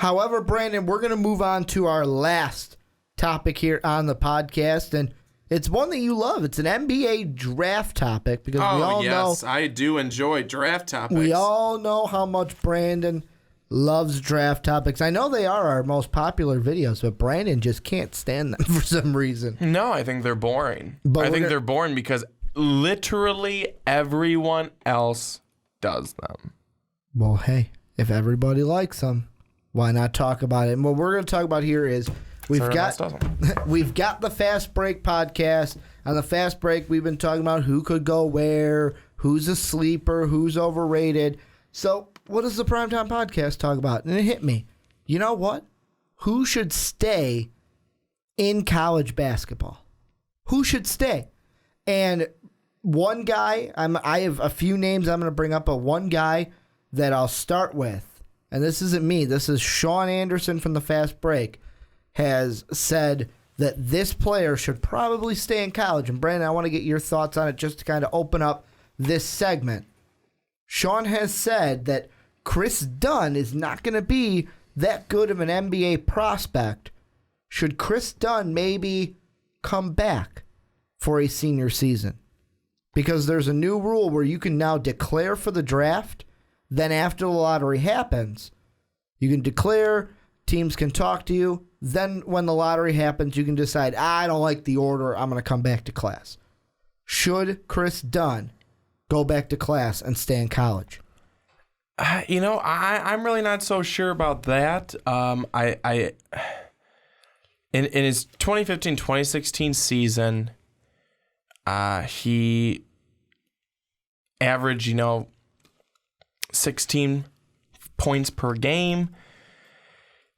However, Brandon, we're going to move on to our last topic here on the podcast, and it's one that you love. It's an NBA draft topic because we all know. I do enjoy draft topics. We all know how much Brandon loves draft topics. I know they are our most popular videos, but Brandon just can't stand them for some reason. No, I think they're boring. I think they're boring because literally everyone else does them. Well, hey, if everybody likes them, why not talk about it? And what we're going to talk about here is we've got the Fast Break podcast. On the Fast Break, we've been talking about who could go where, who's a sleeper, who's overrated. So what does the Primetime Podcast talk about? And it hit me. You know what? Who should stay in college basketball? Who should stay? And one guy, I have a few names I'm going to bring up, but one guy that I'll start with, and this isn't me, this is Sean Anderson from the Fast Break, has said that this player should probably stay in college. And Brandon, I want to get your thoughts on it just to kind of open up this segment. Sean has said that Chris Dunn is not going to be that good of an NBA prospect. Should Chris Dunn maybe come back for a senior season? Because there's a new rule where you can now declare for the draft. Then after the lottery happens, you can declare, teams can talk to you. Then when the lottery happens, you can decide, I don't like the order, I'm going to come back to class. Should Chris Dunn go back to class and stay in college? I'm really not so sure about that. In his 2015-2016 season, he averaged, 16 points per game.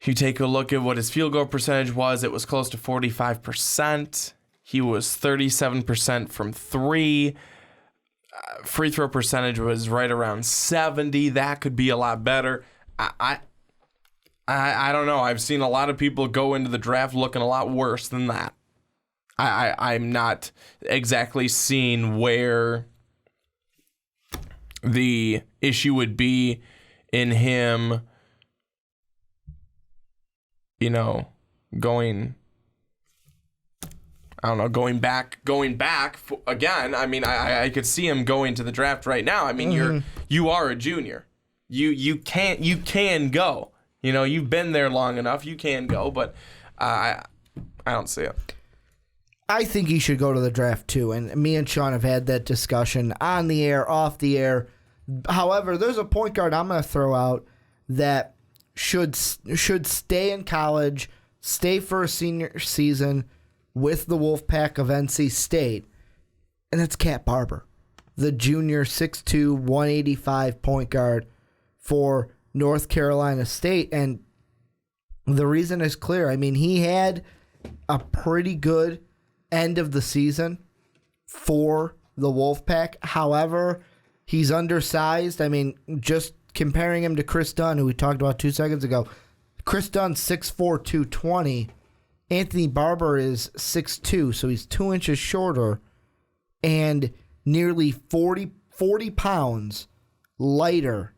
If you take a look at what his field goal percentage was, it was close to 45%. He was 37% from three. Free throw percentage was right around 70. That could be a lot better. I don't know. I've seen a lot of people go into the draft looking a lot worse than that. I'm not exactly seeing where the issue would be in him, going back again. I mean, I could see him going to the draft right now. I mean, you are a junior. You can go. You've been there long enough. You can go, but I don't see it. I think he should go to the draft too, and me and Sean have had that discussion on the air, off the air. However, there's a point guard I'm going to throw out that should stay in college, stay for a senior season with the Wolfpack of NC State, and that's Cat Barber, the junior 6'2", 185 point guard for North Carolina State. And the reason is clear. I mean, he had a pretty good end of the season for the Wolfpack. However, he's undersized. I mean, just comparing him to Chris Dunn, who we talked about 2 seconds ago. Chris Dunn, 6'4", 220. Anthony Barber is 6'2", so he's 2 inches shorter and nearly 40 pounds lighter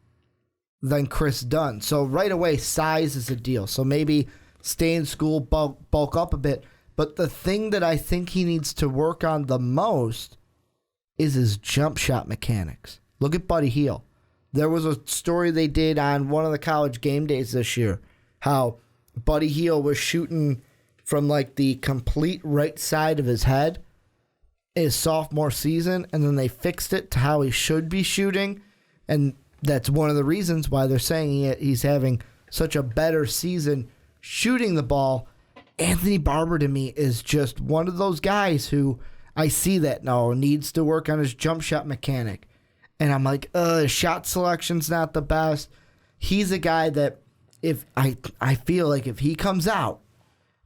than Chris Dunn. So right away, size is a deal. So maybe stay in school, bulk up a bit. But the thing that I think he needs to work on the most is his jump shot mechanics. Look at Buddy Hield. There was a story they did on one of the college game days this year, how Buddy Hield was shooting from like the complete right side of his head his sophomore season, and then they fixed it to how he should be shooting. And that's one of the reasons why they're saying he's having such a better season shooting the ball. Anthony Barber, to me, is just one of those guys who I see that needs to work on his jump shot mechanic. And I'm like, shot selection's not the best. He's a guy that if I feel like if he comes out,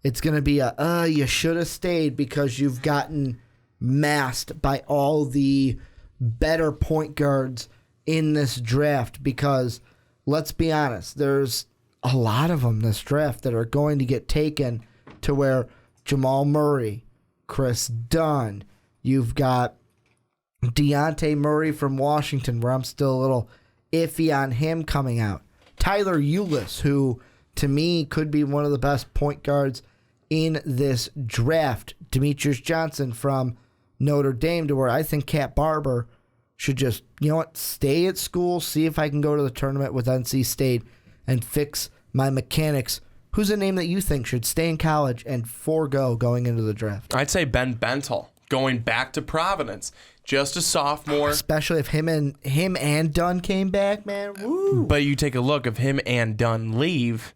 it's going to be you should have stayed because you've gotten masked by all the better point guards in this draft. Because let's be honest, there's a lot of them this draft that are going to get taken to where Jamal Murray, Chris Dunn, you've got Dejounte Murray from Washington, where I'm still a little iffy on him coming out. Tyler Ulis, who to me, could be one of the best point guards in this draft. Demetrius Johnson from Notre Dame, to where I think Cat Barber should just, stay at school, see if I can go to the tournament with NC State and fix my mechanics. Who's a name that you think should stay in college and forego going into the draft? I'd say Ben Bentel, going back to Providence. Just a sophomore. Especially if him and Dunn came back, man. Woo. But you take a look, if him and Dunn leave,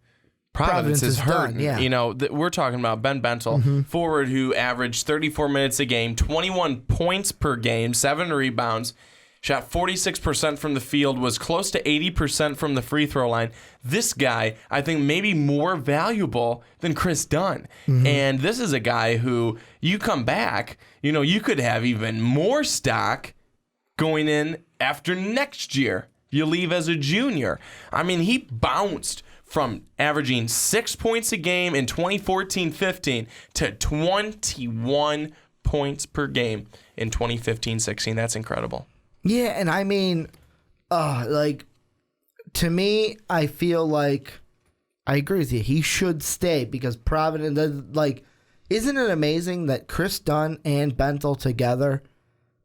Providence is hurting. Done, yeah. We're talking about Ben Bentel, forward who averaged 34 minutes a game, 21 points per game, 7 rebounds, shot 46% from the field, was close to 80% from the free throw line. This guy, I think, maybe more valuable than Chris Dunn. And this is a guy who, you come back, you could have even more stock going in after next year. You leave as a junior. I mean, he bounced from averaging 6 points a game in 2014-15 to 21 points per game in 2015-16. That's incredible. Yeah, and I mean, to me, I feel like I agree with you. He should stay because Providence, isn't it amazing that Chris Dunn and Bentel together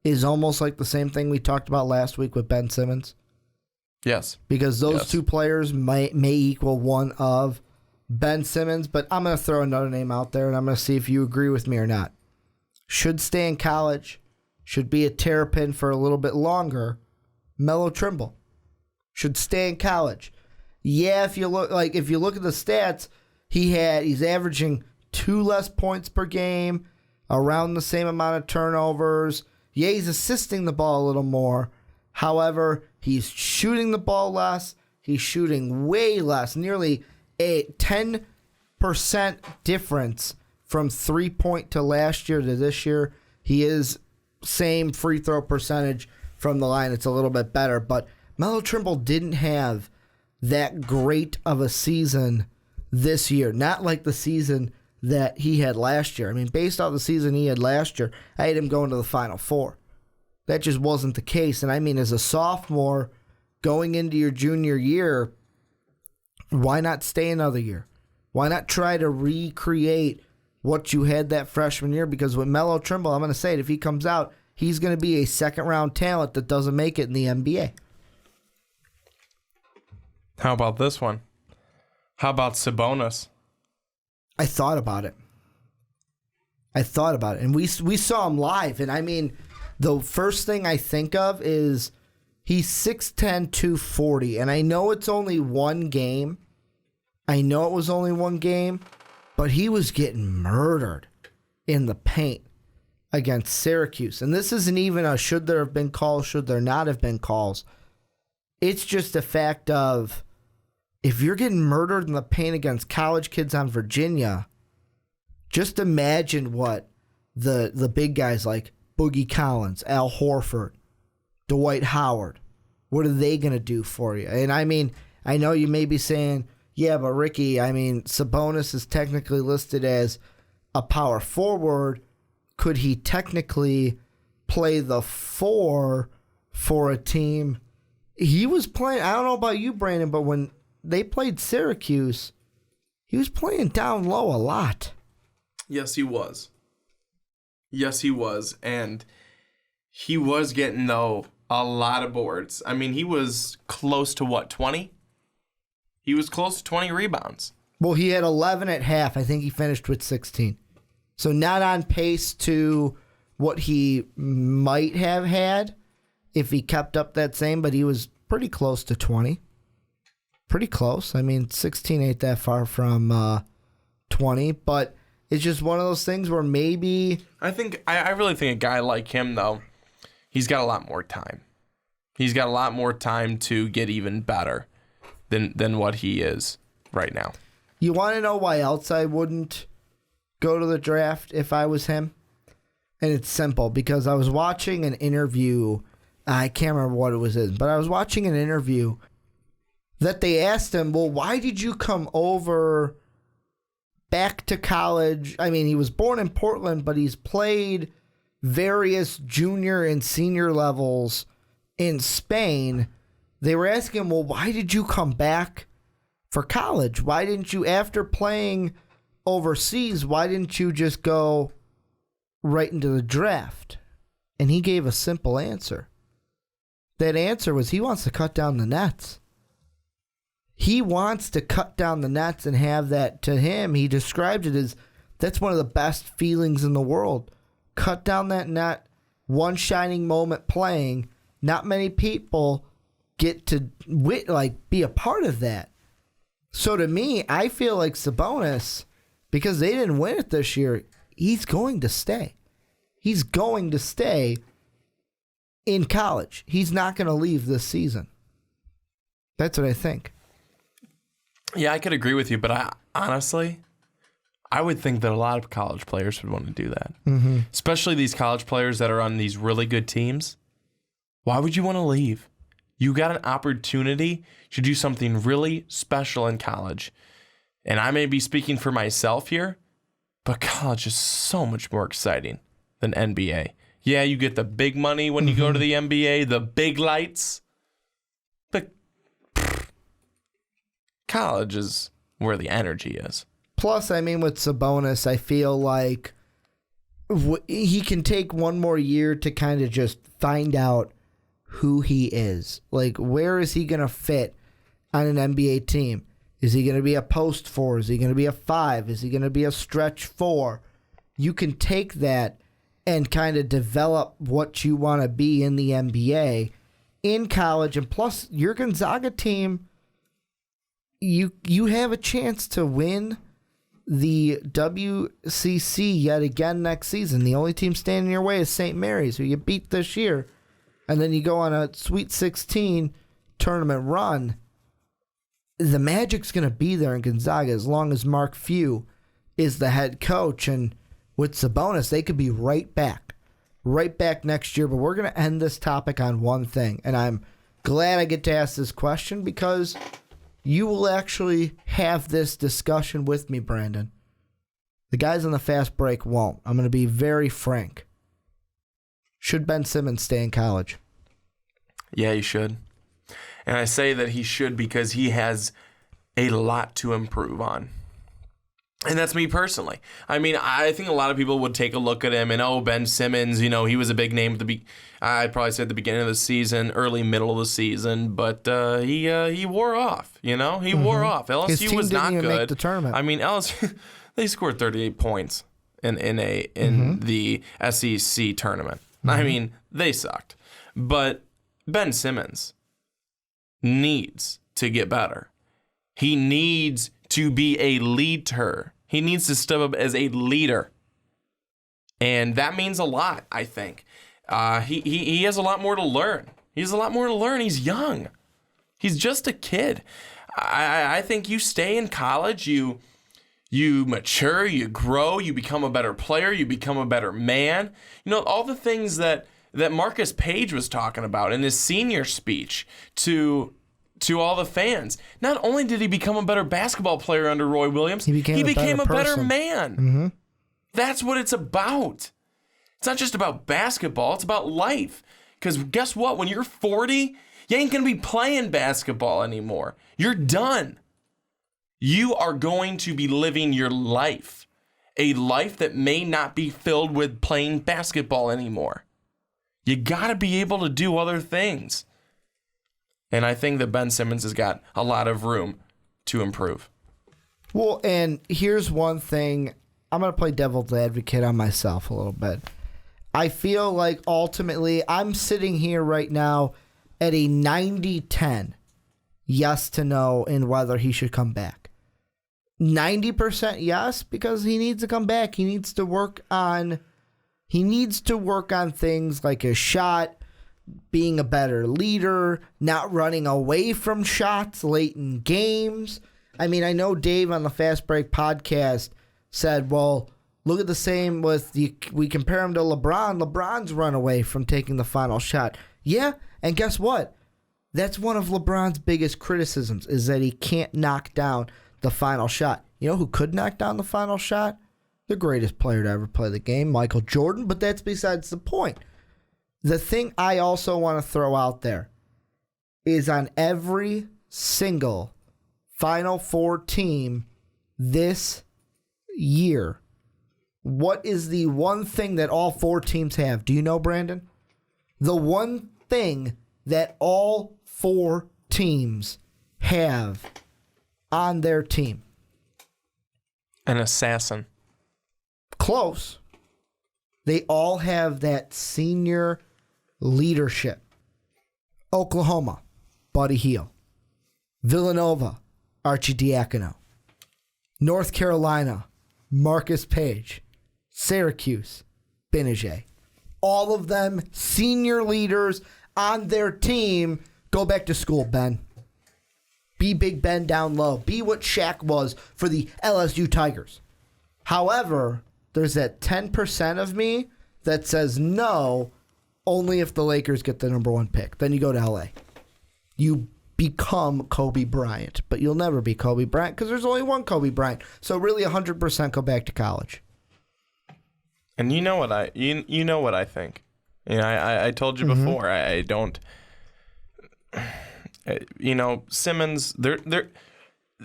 is almost like the same thing we talked about last week with Ben Simmons? Yes. Because those two players may equal one of Ben Simmons, but I'm going to throw another name out there, and I'm going to see if you agree with me or not. Should stay in college. Should be a terrapin for a little bit longer. Melo Trimble should stay in college. Yeah, if you look at the stats, he's averaging 2 less points per game, around the same amount of turnovers. Yeah, he's assisting the ball a little more. However, he's shooting the ball less. He's shooting way less, nearly a 10% difference from 3-point to last year to this year. He is same free throw percentage from the line. It's a little bit better, but Melo Trimble didn't have that great of a season this year. Not like the season that he had last year. I mean, based off the season he had last year, I had him going to the Final Four. That just wasn't the case. And I mean, as a sophomore going into your junior year, why not stay another year? Why not try to recreate what you had that freshman year? Because with Melo Trimble, I'm going to say it, if he comes out, he's going to be a second-round talent that doesn't make it in the NBA. How about this one? How about Sabonis? I thought about it. And we saw him live, and I mean, the first thing I think of is he's 6'10", 240, and I know it's only one game. I know it was only one game, but he was getting murdered in the paint against Syracuse. And this isn't even a should there have been calls, should there not have been calls. It's just a fact of if you're getting murdered in the paint against college kids on Virginia, just imagine what the big guys like Boogie Collins, Al Horford, Dwight Howard, what are they going to do for you? And I mean, I know you may be saying, yeah, but Ricky, I mean, Sabonis is technically listed as a power forward. Could he technically play the 4 for a team? He was playing, I don't know about you, Brandon, but when they played Syracuse, he was playing down low a lot. Yes, he was. And he was getting, though, a lot of boards. I mean, he was close to 20? He was close to 20 rebounds. Well, he had 11 at half. I think he finished with 16. So not on pace to what he might have had if he kept up that same, but he was pretty close to 20. Pretty close. I mean, 16 ain't that far from 20, but it's just one of those things where maybe... I really think a guy like him, though, he's got a lot more time. He's got a lot more time to get even better than what he is right now. You want to know why else I wouldn't go to the draft if I was him? And it's simple, because I was watching an interview. I can't remember what it was in, but I was watching an interview that they asked him, well, why did you come over back to college? I mean, he was born in Portland, but he's played various junior and senior levels in Spain. They were asking him, well, why did you come back for college? Why didn't you, after playing overseas, why didn't you just go right into the draft? And he gave a simple answer. That answer was he wants to cut down the nets. He wants to cut down the nets and have that. To him, he described it as that's one of the best feelings in the world. Cut down that net, one shining moment playing. Not many people get to be a part of that. So to me, I feel like Sabonis, because they didn't win it this year, he's going to stay. He's going to stay in college. He's not going to leave this season. That's what I think. Yeah, I could agree with you, but honestly, I would think that a lot of college players would want to do that. Mm-hmm. Especially these college players that are on these really good teams. Why would you want to leave? You got an opportunity to do something really special in college. And I may be speaking for myself here, but college is so much more exciting than NBA. Yeah, you get the big money when you go to the NBA, the big lights. But college is where the energy is. Plus, I mean, with Sabonis, I feel like he can take one more year to kind of just find out who he is. Like, where is he going to fit on an NBA team? Is he going to be a post 4? Is he going to be a 5? Is he going to be a stretch 4? You can take that and kind of develop what you want to be in the NBA in college. And plus, your Gonzaga team, you have a chance to win the WCC yet again next season. The only team standing in your way is St. Mary's, who you beat this year. And then you go on a Sweet 16 tournament run. The Magic's going to be there in Gonzaga as long as Mark Few is the head coach. And with Sabonis, they could be right back next year. But we're going to end this topic on one thing. And I'm glad I get to ask this question because you will actually have this discussion with me, Brandon. The guys on the fast break won't. I'm going to be very frank. Should Ben Simmons stay in college? Yeah, he should. And I say that he should because he has a lot to improve on. And that's me personally. I mean, I think a lot of people would take a look at him and, Ben Simmons, he was a big name at I'd probably say at the beginning of the season, early, middle of the season, but he wore off, He wore off. LSU His team was didn't not even good. Make the tournament. I mean, LSU, they scored 38 points in the SEC tournament. I mean, they sucked. But Ben Simmons needs to get better. He needs to be a leader. He needs to step up as a leader. And that means a lot, I think. He has a lot more to learn. He has a lot more to learn. He's young. He's just a kid. I think you stay in college, you mature, you grow, you become a better player, you become a better man. All the things that Marcus Page was talking about in his senior speech to all the fans. Not only did he become a better basketball player under Roy Williams, he became a better man. Mm-hmm. That's what it's about. It's not just about basketball, it's about life. Because guess what? When you're 40, you ain't going to be playing basketball anymore. You're done. You are going to be living your life. A life that may not be filled with playing basketball anymore. You got to be able to do other things. And I think that Ben Simmons has got a lot of room to improve. Well, and here's one thing. I'm going to play devil's advocate on myself a little bit. I feel like ultimately I'm sitting here right now at a 90-10 yes to no in whether he should come back. 90% yes, because he needs to come back. He needs to work on things like his shot, being a better leader, not running away from shots late in games. I mean, I know Dave on the Fast Break podcast said, well, look at the same we compare him to LeBron. LeBron's run away from taking the final shot. Yeah, and guess what? That's one of LeBron's biggest criticisms is that he can't knock down the final shot. You know who could knock down the final shot? The greatest player to ever play the game, Michael Jordan, but that's besides the point. The thing I also want to throw out there is on every single Final Four team this year. What is the one thing that all 4 teams have? Do you know, Brandon? The one thing that all 4 teams have on their team. An assassin. Close. They all have that senior leadership. Oklahoma, Buddy Hield. Villanova, Archie Diacono. North Carolina, Marcus Page. Syracuse, Benajay. All of them senior leaders on their team. Go back to school, Ben. Be Big Ben down low. Be what Shaq was for the LSU Tigers. However, there's that 10% of me that says no, only if the Lakers get the number 1 pick. Then you go to LA. You become Kobe Bryant, but you'll never be Kobe Bryant because there's only one Kobe Bryant. So really 100% go back to college. And you know what I think. You know, I told you before. I don't. You know, Simmons. They're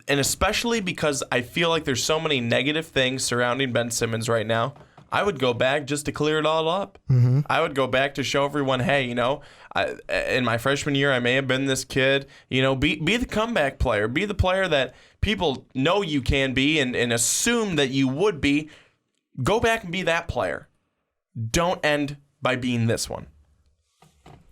and especially because I feel like there's so many negative things surrounding Ben Simmons right now. I would go back just to clear it all up. I would go back to show everyone, hey, you know, in my freshman year, I may have been this kid. You know, be the comeback player. Be the player that people know you can be and assume that you would be. Go back and be that player. Don't end by being this one.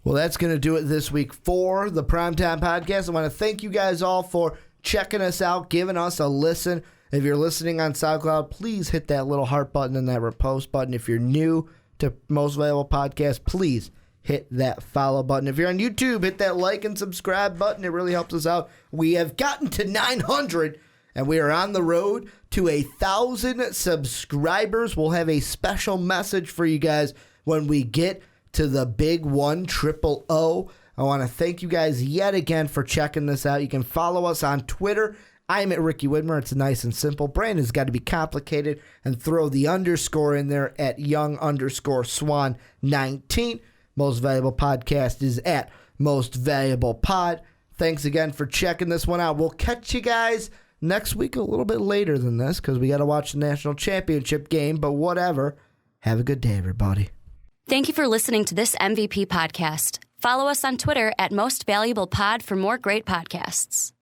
Well, that's going to do it this week for the Primetime Podcast. I want to thank you guys all for checking us out, giving us a listen. If you're listening on SoundCloud, please hit that little heart button and that repost button. If you're new to Most Valuable Podcast, please hit that follow button. If you're on YouTube, hit that like and subscribe button. It really helps us out. We have gotten to 900, and we are on the road to 1,000 subscribers. We'll have a special message for you guys when we get to the big 1,000. I want to thank you guys yet again for checking this out. You can follow us on Twitter. I'm at Ricky Widmer. It's nice and simple. Brandon's got to be complicated and throw the underscore in there at young_swan19. Most Valuable Podcast is at Most Valuable Pod. Thanks again for checking this one out. We'll catch you guys next week a little bit later than this because we got to watch the national championship game, but whatever. Have a good day, everybody. Thank you for listening to this MVP podcast. Follow us on Twitter at Most Valuable Pod for more great podcasts.